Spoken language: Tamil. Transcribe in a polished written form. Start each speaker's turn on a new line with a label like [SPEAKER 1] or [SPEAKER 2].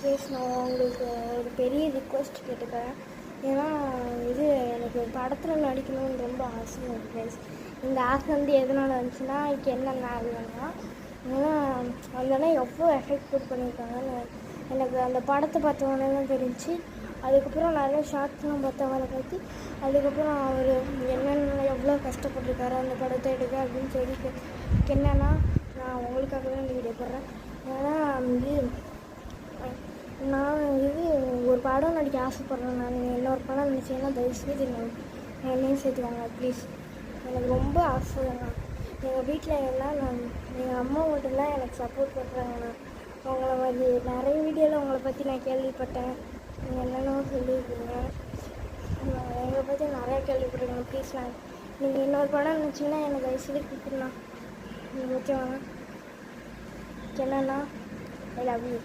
[SPEAKER 1] ப்ளீஸ் நான் உங்களுக்கு ஒரு பெரிய ரிக்வெஸ்ட் கேட்டுக்கிறேன். ஏன்னா இது எனக்கு படத்தில் நடிக்கணும்னு ரொம்ப ஆசை ப்ளீஸ். இந்த ஆசை வந்து எதனால் வந்துச்சுன்னா என்னென்ன ஆகுதுன்னா, ஏன்னா அந்த எவ்வளோ எஃபெக்ட் போட் பண்ணியிருக்காங்கன்னு எனக்கு அந்த படத்தை பார்த்தவொடனே தான் தெரிஞ்சு. அதுக்கப்புறம் நிறைய ஷார்ட்ஸ்லாம் பார்த்தவரை பற்றி அதுக்கப்புறம் அவர் என்னென்ன எவ்வளோ கஷ்டப்பட்டுருக்காரு அந்த படத்தை எடுக்க அப்படின்னு சொல்லி என்னென்னா நான் உங்களுக்காக தான் இந்த வீடியோ போடுறேன். ஏன்னா நான் ஒரு படம் நடிக்க ஆசைப்பட்றேன். நான் இன்னொரு படம் நினச்சேன்னா தயவுசெய்து என்னையும் சேர்த்துவாங்க ப்ளீஸ். எனக்கு ரொம்ப ஆசை தான். எங்கள் வீட்டில் எல்லாம் எங்கள் அம்மா மட்டும் தான் எனக்கு சப்போர்ட் பண்ணுறாங்கண்ணா. உங்களை மாதிரி நிறைய வீடியோவில் உங்களை பற்றி நான் கேள்விப்பட்டேன். நீங்கள் என்னென்னோ சொல்லியிருக்கீங்க, எங்களை பற்றி நிறையா கேள்விப்பட்டிருக்கேன். ப்ளீஸ் நீங்கள் இன்னொரு படம் நினச்சிங்கன்னா எனக்கு தயவுசெய்து கூப்பிடலாம். நீங்கள் ஓகேவாண்ணா? என்னண்ணா ஐ லவ் யூ.